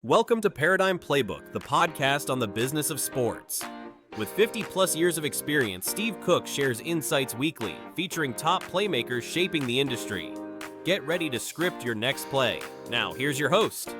Welcome to Paradigm Playbook, the podcast on the business of sports. With 50-plus years of experience, Steve Cook shares insights weekly, featuring top playmakers shaping the industry. Get ready to script your next play. Now, here's your host.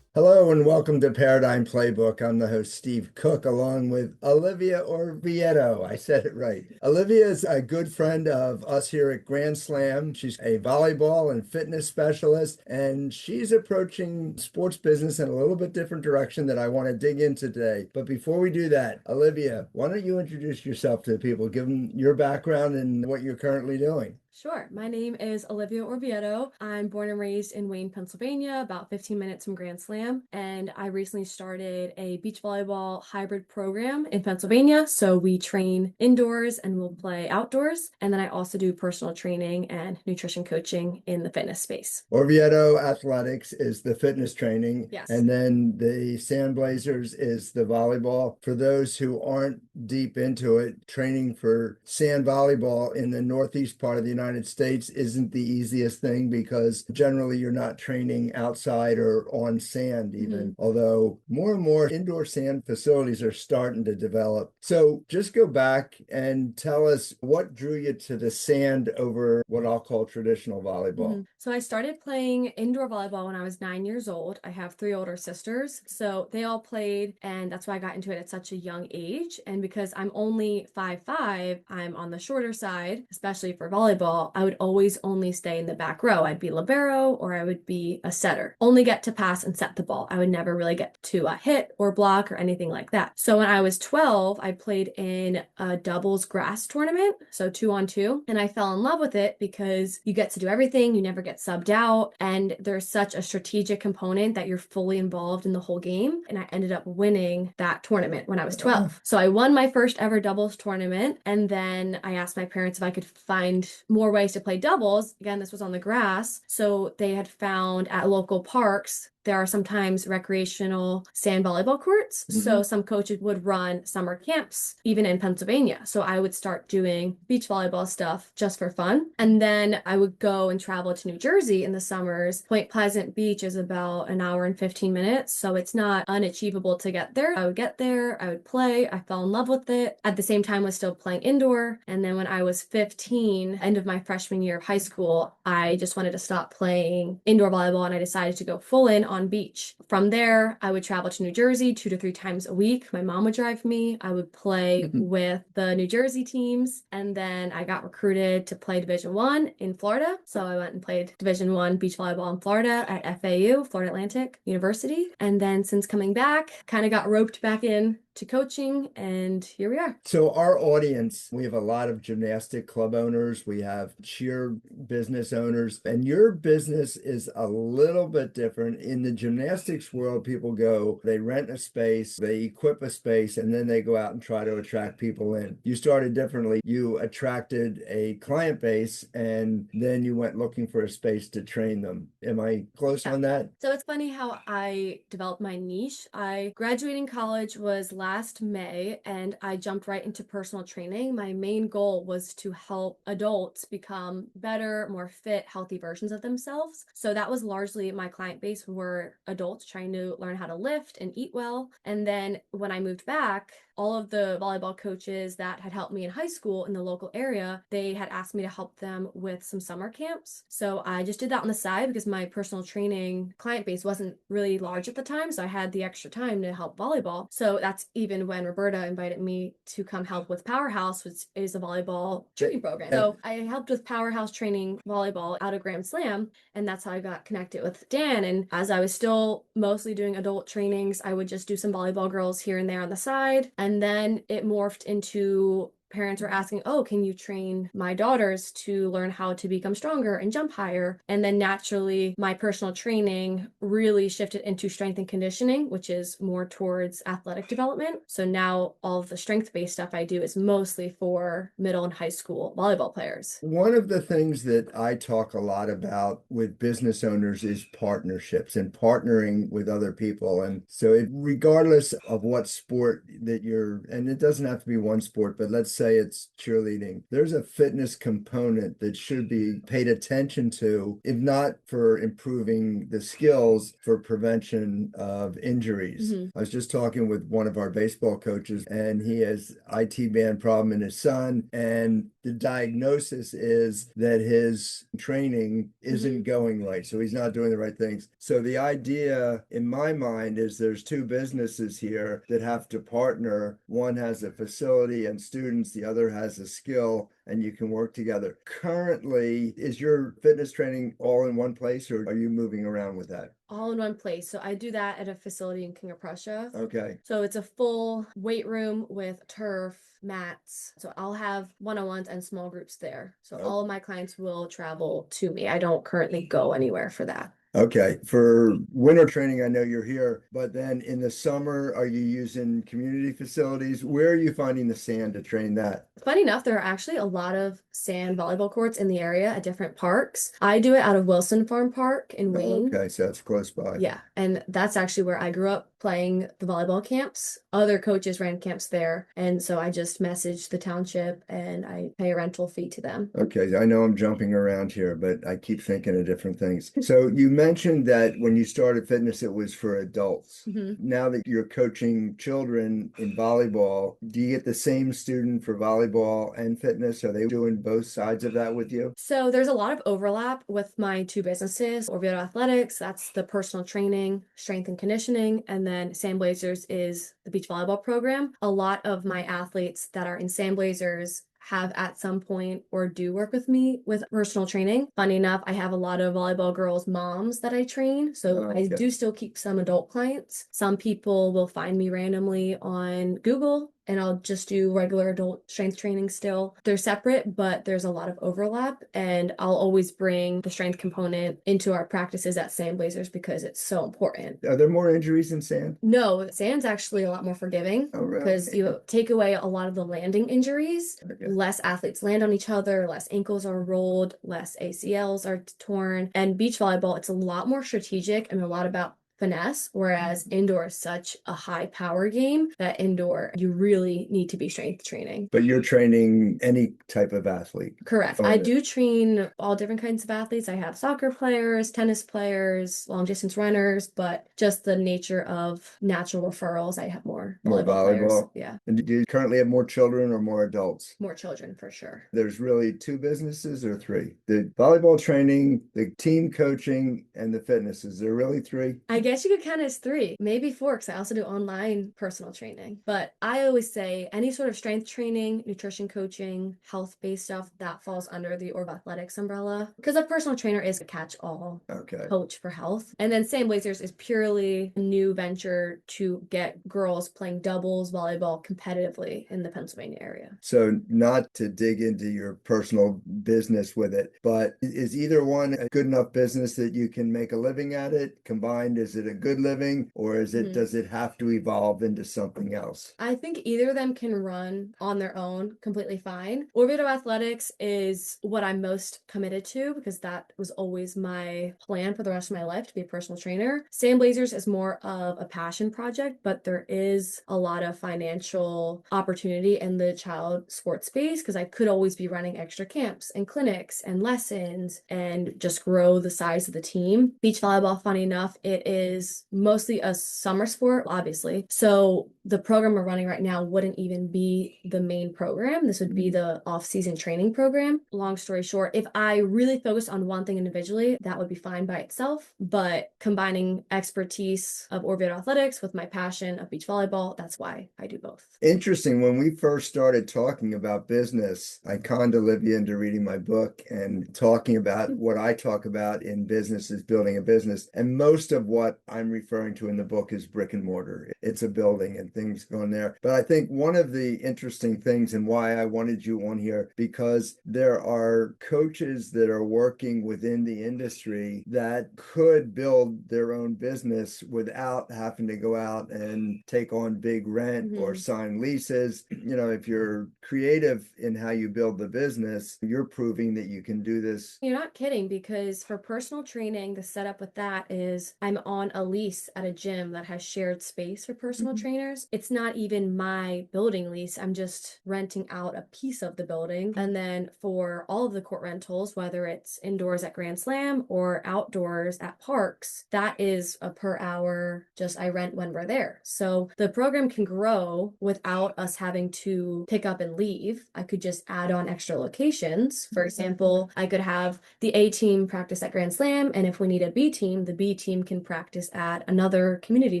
Hello and welcome to Paradigm Playbook. I'm the host, Steve Cook, along with Alivia Orvieto. I said it right. Alivia is a good friend of us here at Grand Slam. She's a volleyball and fitness specialist, and she's approaching sports business in a little bit different direction that I want to dig into today. But before we do that, Alivia, why don't you introduce yourself to the people, give them your background and what you're currently doing? Sure. My name is Alivia Orvieto. I'm born and raised in Wayne, Pennsylvania, about 15 minutes from Grand Slam. And I recently started a beach volleyball hybrid program in Pennsylvania. So we train indoors and we'll play outdoors. And then I also do personal training and nutrition coaching in the fitness space. Orvieto Athletics is the fitness training. Yes. And then the Sandblazers is the volleyball. For those who aren't deep into it, training for sand volleyball in the northeast part of the United States isn't the easiest thing because generally you're not training outside or on sand even, although more and more indoor sand facilities are starting to develop. So just go back and tell us what drew you to the sand over what I'll call traditional volleyball. So I started playing indoor volleyball when I was 9 years old. I have 3 older sisters, so they all played, and that's why I got into it at such a young age. And because I'm only 5'5", I'm on the shorter side, especially for volleyball. I would always only stay in the back row. I'd be libero or I would be a setter. Only get to pass and set the ball. I would never really get to hit or block or anything like that. So when I was 12, I played in a doubles grass tournament, so 2-on-2, and I fell in love with it because you get to do everything, you never get subbed out, and there's such a strategic component that you're fully involved in the whole game. And I ended up winning that tournament when I was 12. So I won my first ever doubles tournament, and then I asked my parents if I could find more ways to play doubles. Again, this was on the grass. So they had found at local parks there are sometimes recreational sand volleyball courts. So some coaches would run summer camps, even in Pennsylvania. So I would start doing beach volleyball stuff just for fun. And then I would go and travel to New Jersey in the summers. Point Pleasant Beach is about an hour and 15 minutes. So it's not unachievable to get there. I would get there, I would play, I fell in love with it. At the same time, was still playing indoor. And then when I was 15, end of my freshman year of high school, I just wanted to stop playing indoor volleyball and I decided to go full in on beach. From there, I would travel to New Jersey 2 to 3 times a week. My mom would drive me. I would play with the New Jersey teams. And then I got recruited to play Division I in Florida. So I went and played Division I beach volleyball in Florida at FAU, Florida Atlantic University. And then since coming back, kind of got roped back in to coaching, and here we are. So our audience, we have a lot of gymnastic club owners, we have cheer business owners, and your business is a little bit different. In the gymnastics world, people go, they rent a space, they equip a space, and then they go out and try to attract people in. You started differently. You attracted a client base, and then you went looking for a space to train them. Am I close on that? So it's funny how I developed my niche. I graduated in college was last May, and I jumped right into personal training. My main goal was to help adults become better, more fit, healthy versions of themselves. So that was largely my client base were adults trying to learn how to lift and eat well. And then when I moved back, all of the volleyball coaches that had helped me in high school in the local area, they had asked me to help them with some summer camps. So I just did that on the side because my personal training client base wasn't really large at the time. So I had the extra time to help volleyball. So that's even when Roberta invited me to come help with Powerhouse, which is a volleyball training program. So I helped with Powerhouse training volleyball out of Grand Slam. And that's how I got connected with Dan. And as I was still mostly doing adult trainings, I would just do some volleyball girls here and there on the side. And then it morphed into parents were asking, oh, can you train my daughters to learn how to become stronger and jump higher? And then naturally, my personal training really shifted into strength and conditioning, which is more towards athletic development. So now all of the strength-based stuff I do is mostly for middle and high school volleyball players. One of the things that I talk a lot about with business owners is partnerships and partnering with other people. And so regardless of what sport that you're, and it doesn't have to be one sport, but let's say say it's cheerleading. There's a fitness component that should be paid attention to, if not for improving the skills, for prevention of injuries. I was just talking with one of our baseball coaches, and he has IT band problem in his son, and the diagnosis is that his training isn't going right. So he's not doing the right things. So the idea in my mind is there's two businesses here that have to partner. One has a facility and students, the other has a skill, and you can work together. Currently, is your fitness training all in one place, or are you moving around with that? All in one place. So I do that at a facility in King of Prussia. Okay. So it's a full weight room with turf, mats. So I'll have one-on-ones and small groups there. So all of my clients will travel to me. I don't currently go anywhere for that. Okay. For winter training, I know you're here, but then in the summer, are you using community facilities? Where are you finding the sand to train that? Funny enough, there are actually a lot of sand volleyball courts in the area at different parks. I do it out of Wilson Farm Park in Wayne. Okay, so that's close by. Yeah, and that's actually where I grew up playing the volleyball camps. Other coaches ran camps there, and so I just messaged the township and I pay a rental fee to them. Okay, I know I'm jumping around here, but I keep thinking of different things. So you mentioned that when you started fitness, it was for adults. Now that you're coaching children in volleyball, do you get the same student for volleyball and fitness? Are they doing both sides of that with you? So there's a lot of overlap with my two businesses. Orvieto Athletics, that's the personal training, strength and conditioning, and then Sandblazers is the beach volleyball program. A lot of my athletes that are in Sandblazers have at some point or do work with me with personal training. Funny enough, I have a lot of volleyball girls' moms that I train. So I do still keep some adult clients. Some people will find me randomly on Google and I'll just do regular adult strength training still. They're separate, but there's a lot of overlap, and I'll always bring the strength component into our practices at Sandblazers because it's so important. Are there more injuries in sand? No, sand's actually a lot more forgiving because you take away a lot of the landing injuries. Less athletes land on each other, less ankles are rolled, less ACLs are torn. And beach volleyball, it's a lot more strategic and a lot about finesse, whereas indoor is such a high power game that indoor you really need to be strength training. But you're training any type of athlete? Correct. I do train all different kinds of athletes. I have soccer players, tennis players, long distance runners, but just the nature of natural referrals, I have more volleyball players. Yeah. And do you currently have more children or more adults? More children for sure. There's really two businesses or three? The volleyball training, the team coaching, and the fitness. Is there really three? I guess you could count it as three, maybe four, because I also do online personal training. But I always say any sort of strength training, nutrition coaching, health-based stuff, that falls under the Orvieto Athletics umbrella. Because a personal trainer is a catch-all coach for health. And then Sandblazers is purely a new venture to get girls playing doubles volleyball competitively in the Pennsylvania area. So not to dig into your personal business with it, but is either one a good enough business that you can make a living at it? Combined, is it a good living, or is it does it have to evolve into something else? I think either of them can run on their own completely fine. Orvieto Athletics is what I'm most committed to because that was always my plan for the rest of my life, to be a personal trainer. Sandblazers is more of a passion project, but there is a lot of financial opportunity in the child sports space because I could always be running extra camps and clinics and lessons and just grow the size of the team. Beach volleyball, funny enough, it is mostly a summer sport, obviously. So the program we're running right now wouldn't even be the main program. This would be the off-season training program. Long story short, if I really focus on one thing individually, that would be fine by itself. But combining expertise of Orvieto Athletics with my passion of beach volleyball, that's why I do both. Interesting. When we first started talking about business, I conned Alivia into reading my book and talking about what I talk about in business is building a business. And most of what I'm referring to in the book is brick and mortar. It's a building and things going there. But I think one of the interesting things and why I wanted you on here, because there are coaches that are working within the industry that could build their own business without having to go out and take on big rent or sign leases. You know, if you're creative in how you build the business, you're proving that you can do this. You're not kidding, because for personal training, the setup with that is I'm on on a lease at a gym that has shared space for personal trainers. It's not even my building lease. I'm just renting out a piece of the building. And then for all of the court rentals, whether it's indoors at Grand Slam or outdoors at parks, that is a per hour, just I rent when we're there. So the program can grow without us having to pick up and leave. I could just add on extra locations. For example, I could have the A team practice at Grand Slam, and if we need a B team, the B team can practice at another community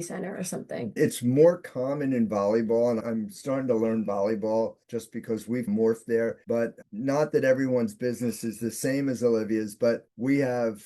center or something. It's more common in volleyball, and I'm starting to learn volleyball just because we've morphed there, but not that everyone's business is the same as Olivia's, but we have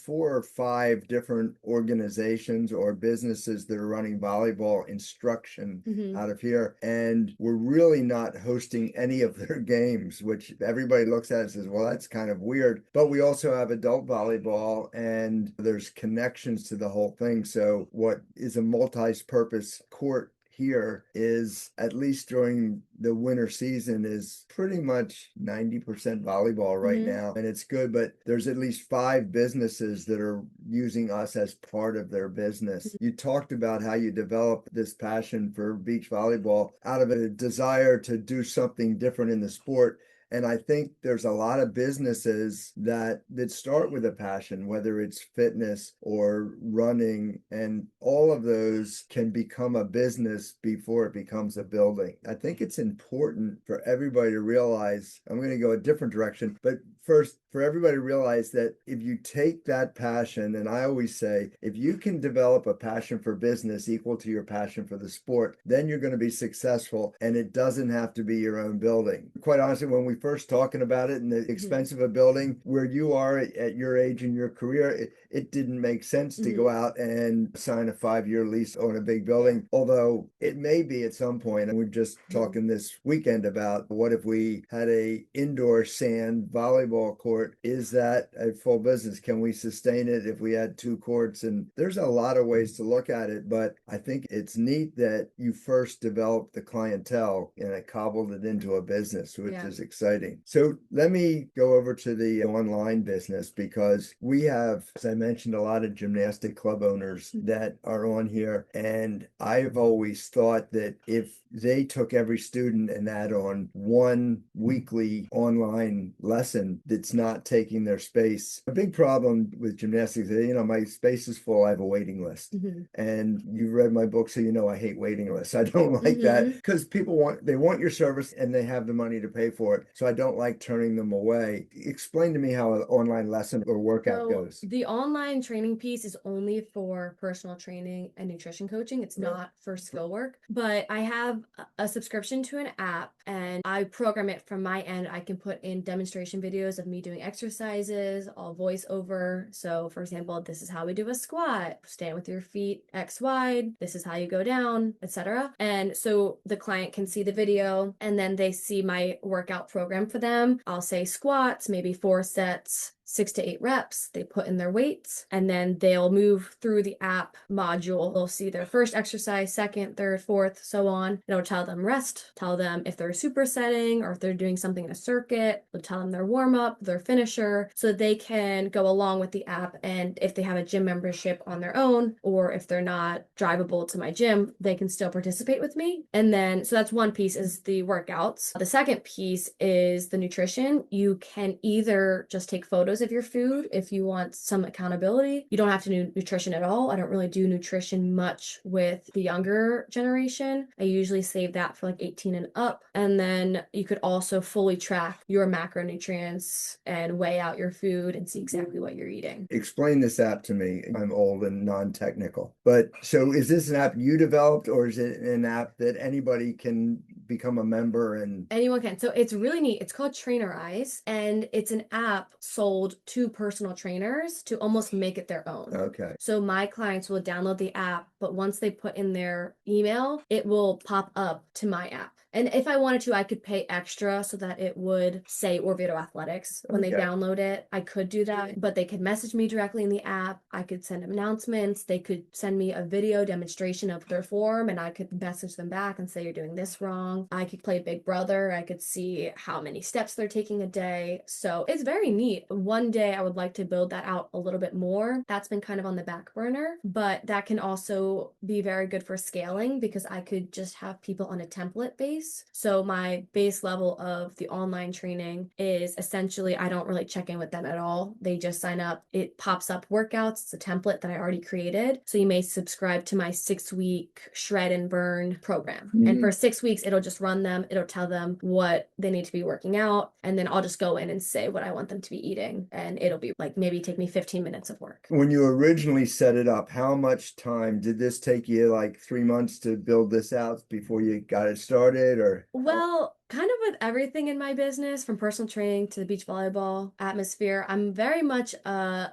4 or 5 different organizations or businesses that are running volleyball instruction out of here. And we're really not hosting any of their games, which everybody looks at and says, well, that's kind of weird. But we also have adult volleyball, and there's connections to the whole thing. So what is a multi-purpose court here is, at least during the winter season, is pretty much 90% volleyball right now, and it's good. But there's at least 5 businesses that are using us as part of their business. You talked about how you developed this passion for beach volleyball out of a desire to do something different in the sport. And I think there's a lot of businesses that start with a passion, whether it's fitness or running, and all of those can become a business before it becomes a building. I think it's important for everybody to realize, I'm going to go a different direction, but first, for everybody to realize that if you take that passion, and I always say, if you can develop a passion for business equal to your passion for the sport, then you're going to be successful, and it doesn't have to be your own building. Quite honestly, when we first talking about it and the expense of a building, where you are at your age in your career, it didn't make sense to go out and sign a 5-year lease on a big building, although it may be at some point. And we're just talking this weekend about, what if we had a indoor sand volleyball court? Is that a full business? Can we sustain it if we had 2 courts? And there's a lot of ways to look at it, but I think it's neat that you first developed the clientele and it cobbled it into a business, which is exciting. So let me go over to the online business, because we have, as I mentioned, a lot of gymnastic club owners that are on here. And I've always thought that if they took every student and add on 1 weekly online lesson that's not taking their space. A big problem with gymnastics is, my space is full, I have a waiting list. And you read my book, so I hate waiting lists. I don't like that, because people want your service and they have the money to pay for it. So I don't like turning them away. Explain to me how an online lesson or workout goes. The online training piece is only for personal training and nutrition coaching. It's not for skill work, but I have a subscription to an app, and I program it from my end. I can put in demonstration videos of me doing exercises, all voice over. So for example, this is how we do a squat, stand with your feet X wide, this is how you go down, etc. And so the client can see the video, and then they see my workout program for them. I'll say squats, maybe 4 sets, 6 to 8 reps. They put in their weights, and then they'll move through the app module. They'll see their first exercise, second, third, fourth, so on. It'll tell them rest, tell them if they're supersetting or if they're doing something in a circuit. It'll tell them their warm up, their finisher, so they can go along with the app. And if they have a gym membership on their own, or if they're not drivable to my gym, they can still participate with me. And then, so that's one piece, is the workouts. The second piece is the nutrition. You can either just take photos of your food if you want some accountability. You don't have to do nutrition at all. I don't really do nutrition much with the younger generation. I usually save that for like 18 and up. And then you could also fully track your macronutrients and weigh out your food and see exactly what you're eating. Explain this app to me. I'm old and non-technical, but so is this an app you developed, or is it an app that anybody can become a member? And anyone can. So it's really neat. It's called Trainerize, and it's an app sold to personal trainers to almost make it their own. Okay. So my clients will download the app, but once they put in their email, it will pop up to my app. And if I wanted to, I could pay extra so that it would say Orvieto Athletics when they download it. I could do that, but they could message me directly in the app. I could send announcements. They could send me a video demonstration of their form, and I could message them back and say, you're doing this wrong. along. I could play Big Brother. I could see how many steps they're taking a day. So it's very neat. One day I would like to build that out a little bit more. That's been kind of on the back burner, but that can also be very good for scaling because I could just have people on a template base. So my base level of the online training is essentially I don't really check in with them at all. They just sign up. It pops up workouts. It's a template that I already created. So you may subscribe to my 6-week shred and burn program. And for 6 weeks, it'll just run them. It'll tell them what they need to be working out. And then I'll just go in and say what I want them to be eating. And it'll be like maybe take me 15 minutes of work. When you originally set it up, how much time did this take you, like 3 months to build this out before you got it started? Or Well, kind of with everything in my business, from personal training to the beach volleyball atmosphere, I'm very much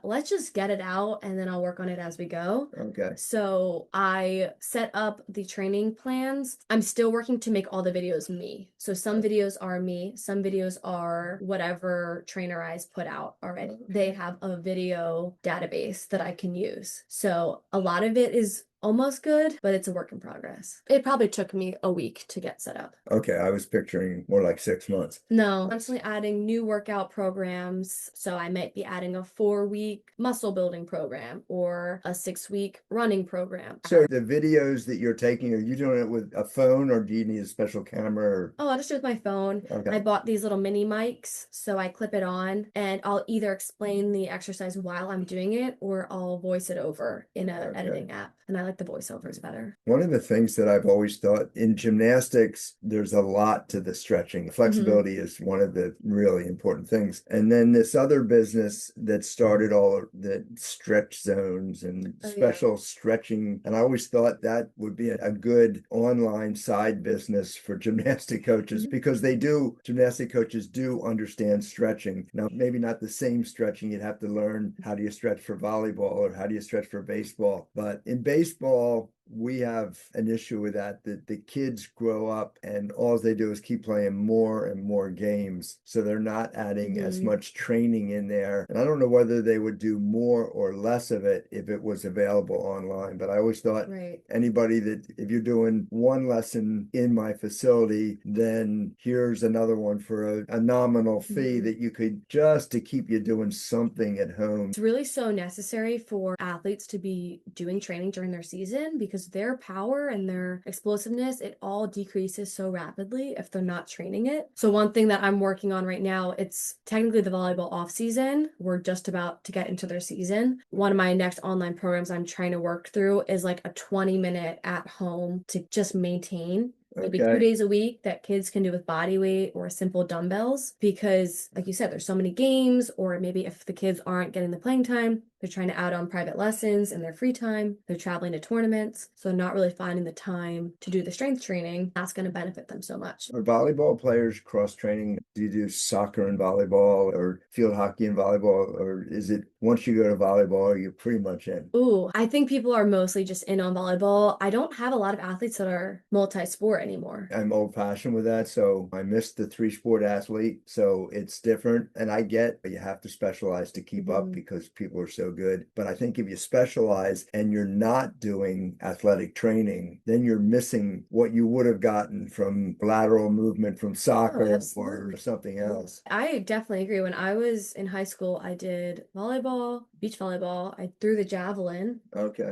let's just get it out and then I'll work on it as we go. Okay. So I set up the training plans. I'm still working to make all the videos me. So some videos are me, some videos are whatever trainer I's put out already. They have a video database that I can use. So a lot of it is almost good, but it's a work in progress. It probably took me a week to get set up. Okay, I was picturing more like 6 months. No, constantly adding new workout programs. So I might be adding a 4-week muscle building program or a 6-week running program. So the videos that you're taking, are you doing it with a phone or do you need a special camera? Or... Oh, I just do it with my phone. Okay. I bought these little mini mics, so I clip it on and I'll either explain the exercise while I'm doing it or I'll voice it over in an editing app. And I like the voiceovers better. One of the things that I've always thought in gymnastics, there's a lot to the stretching. Flexibility is one of the really important things. And then this other business that started all of the stretch zones and special stretching. And I always thought that would be a good online side business for gymnastic coaches because gymnastic coaches do understand stretching. Now, maybe not the same stretching. You'd have to learn how do you stretch for volleyball or how do you stretch for baseball. But in baseball, we have an issue with that the kids grow up and all they do is keep playing more and more games. So they're not adding as much training in there. And I don't know whether they would do more or less of it if it was available online. But I always thought anybody that if you're doing one lesson in my facility, then here's another one for a nominal fee that you could just to keep you doing something at home. It's really so necessary for athletes to be doing training during their season because their power and their explosiveness, it all decreases so rapidly if they're not training it. So one thing that I'm working on right now, it's technically the volleyball off season. We're just about to get into their season. One of my next online programs I'm trying to work through is like a 20-minute at home to just maintain maybe 2 days a week that kids can do with body weight or simple dumbbells because like you said, there's so many games, or maybe if the kids aren't getting the playing time, they're trying to add on private lessons in their free time. They're traveling to tournaments, so not really finding the time to do the strength training. That's going to benefit them so much. Are volleyball players cross-training? Do you do soccer and volleyball or field hockey and volleyball? Or is it once you go to volleyball, you're pretty much in? Ooh, I think people are mostly just in on volleyball. I don't have a lot of athletes that are multi-sport anymore. I'm old-fashioned with that, so I missed the 3-sport athlete, so it's different. And I get you have to specialize to keep up because people are so good. But I think if you specialize and you're not doing athletic training, then you're missing what you would have gotten from lateral movement from soccer or something else. I definitely agree. When I was in high school, I did volleyball, beach volleyball. I threw the javelin.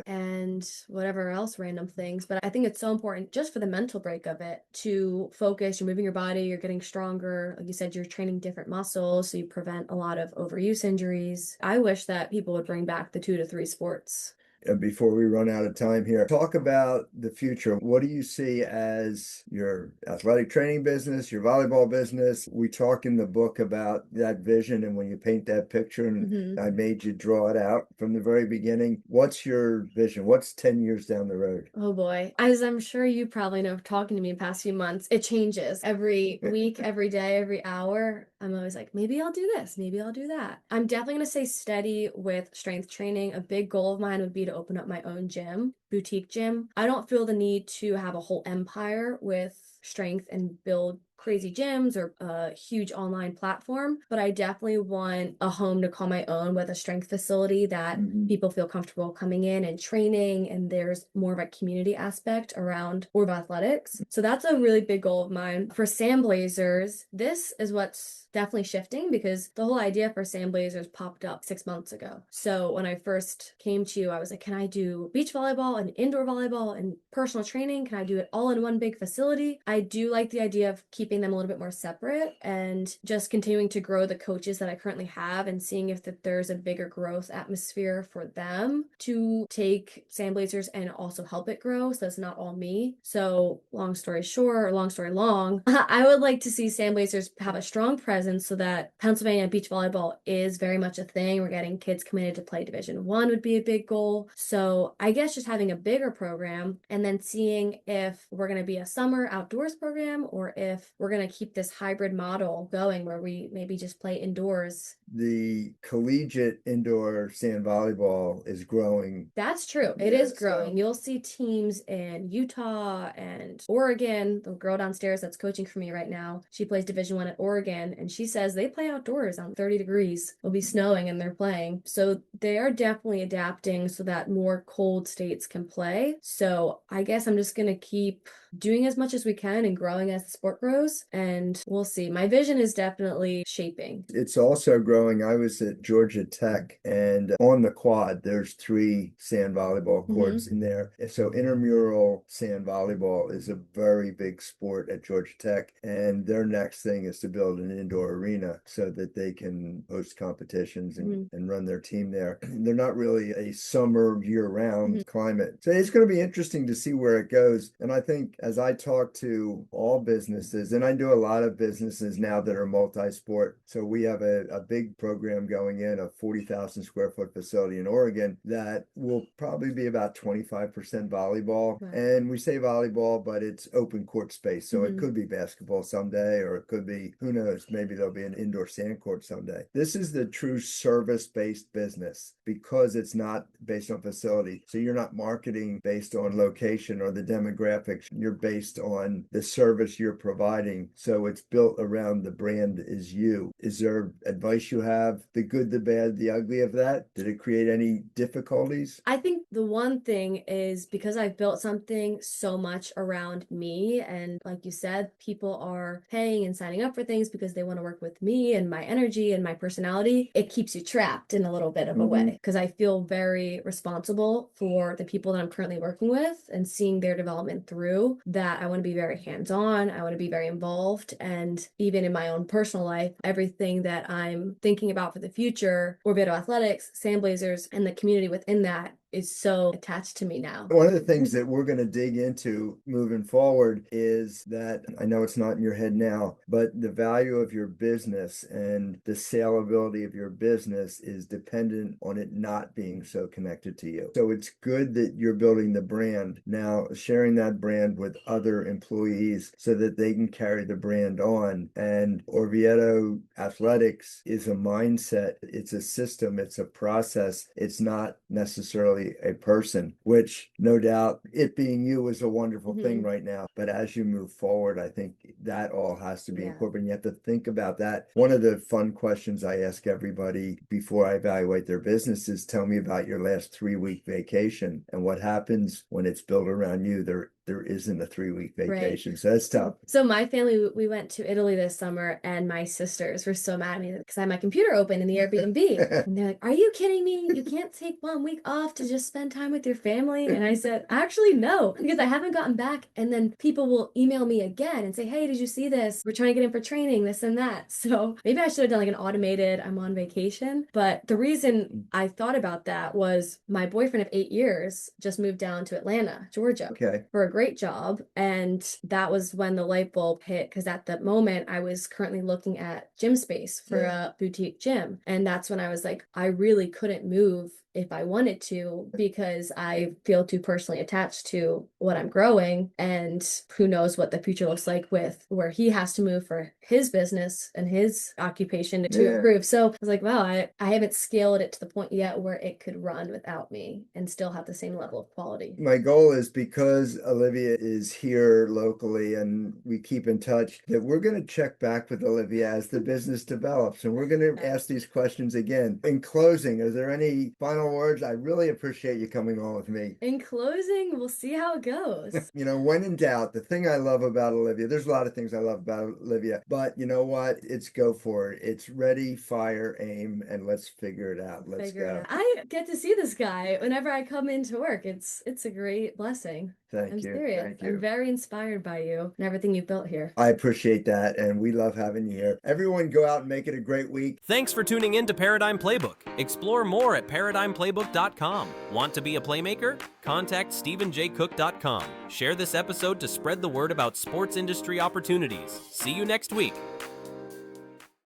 And whatever else random things. But I think it's so important just for the mental break of it to focus. You're moving your body, you're getting stronger. Like you said, you're training different muscles, so you prevent a lot of overuse injuries. I wish that people would bring back the 2 to 3 sports. And before we run out of time here, talk about the future. What do you see as your athletic training business, your volleyball business? We talk in the book about that vision, and when you paint that picture, and I made you draw it out from the very beginning. What's your vision? What's 10 years down the road? Oh boy. As I'm sure you probably know, talking to me in the past few months, it changes every week, every day, every hour. I'm always like, maybe I'll do this, maybe I'll do that. I'm definitely going to stay steady with strength training. A big goal of mine would be to open up my own gym, boutique gym. I don't feel the need to have a whole empire with strength and build crazy gyms or a huge online platform, but I definitely want a home to call my own with a strength facility that people feel comfortable coming in and training, and there's more of a community aspect around Orvieto Athletics. So that's a really big goal of mine. For Sandblazers, this is what's definitely shifting, because the whole idea for Sandblazers popped up 6 months ago. So when I first came to you, I was like, can I do beach volleyball and indoor volleyball and personal training? Can I do it all in one big facility? I do like the idea of keeping them a little bit more separate and just continuing to grow the coaches that I currently have and seeing if there's a bigger growth atmosphere for them to take Sandblazers and also help it grow, so it's not all me. So long story short, or long story long, I would like to see Sandblazers have a strong presence so that Pennsylvania beach volleyball is very much a thing. We're getting kids committed to play Division I would be a big goal. So I guess just having a bigger program and then seeing if we're going to be a summer outdoors program or if we're going to keep this hybrid model going where we maybe just play indoors. The collegiate indoor sand volleyball is growing. That's true. It is growing. You'll see teams in Utah and Oregon. The girl downstairs that's coaching for me right now, she plays Division I at Oregon, and she says they play outdoors on 30 degrees. It'll be snowing and they're playing. So they are definitely adapting so that more cold states can play. So I guess I'm just going to keep doing as much as we can and growing as the sport grows, and we'll see. My vision is definitely shaping. It's also growing. I was at Georgia Tech, and on the quad, there's 3 sand volleyball courts in there. So intramural sand volleyball is a very big sport at Georgia Tech, and their next thing is to build an indoor arena so that they can host competitions and run their team there. They're not really a summer year-round climate. So it's going to be interesting to see where it goes. And I think as I talk to all businesses, and I do a lot of businesses now that are multi-sport. So we have a big program going in, a 40,000 square foot facility in Oregon that will probably be about 25% volleyball. Right. And we say volleyball, but it's open court space. So it could be basketball someday, or it could be, who knows, maybe there'll be an indoor sand court someday. This is the true service-based business because it's not based on facility. So you're not marketing based on location or the demographics. You're based on the service you're providing. So it's built around the brand is you. Is there advice you have, the good, the bad, the ugly of that? Did it create any difficulties? I think the one thing is because I've built something so much around me, and like you said, people are paying and signing up for things because they want to work with me and my energy and my personality. It keeps you trapped in a little bit of a way because I feel very responsible for the people that I'm currently working with and seeing their development through that. I want to be very hands-on. I want to be very involved. And even in my own personal life, everything that I'm thinking about for the future, Orvieto Athletics, Sandblazers, and the community within that is so attached to me now. One of the things that we're going to dig into moving forward is that, I know it's not in your head now, but the value of your business and the saleability of your business is dependent on it not being so connected to you. So it's good that you're building the brand. Now, sharing that brand with other employees so that they can carry the brand on. And Orvieto Athletics is a mindset. It's a system. It's a process. It's not necessarily a person, which no doubt it being you is a wonderful thing right now. But as you move forward, I think that all has to be incorporated. You have to think about that. One of the fun questions I ask everybody before I evaluate their business is, tell me about your last 3-week vacation and what happens when it's built around you. There isn't a 3-week vacation. Right. So that's tough. So my family, we went to Italy this summer, and my sisters were so mad at me because I had my computer open in the Airbnb. And they're like, are you kidding me? You can't take 1 week off to just spend time with your family? And I said, actually, no, because I haven't gotten back. And then people will email me again and say, hey, did you see this? We're trying to get in for training, this and that. So maybe I should have done like an automated, I'm on vacation. But the reason I thought about that was my boyfriend of 8 years just moved down to Atlanta, Georgia, for a great job. And that was when the light bulb hit, because at that moment I was currently looking at gym space for a boutique gym. And that's when I was like, I really couldn't move if I wanted to, because I feel too personally attached to what I'm growing, and who knows what the future looks like with where he has to move for his business and his occupation to improve. So I was like, wow, I haven't scaled it to the point yet where it could run without me and still have the same level of quality. My goal is, because Alivia is here locally and we keep in touch, that we're going to check back with Alivia as the business develops, and we're going to ask these questions again. In closing, are there any final words? I really appreciate you coming on with me. In closing, we'll see how it goes. You know, when in doubt, the thing I love about Alivia, there's a lot of things I love about Alivia, but you know what? It's go for it. It's ready, fire, aim, and let's figure it out. Let's go. I get to see this guy whenever I come into work. It's a great blessing. Thank I'm you. serious. Thank you. I'm very inspired by you and everything you've built here. I appreciate that, and we love having you here. Everyone go out and make it a great week. Thanks for tuning in to Paradigm Playbook. Explore more at paradigmplaybook.com. Want to be a playmaker? Contact stephenjcook.com. Share this episode to spread the word about sports industry opportunities. See you next week.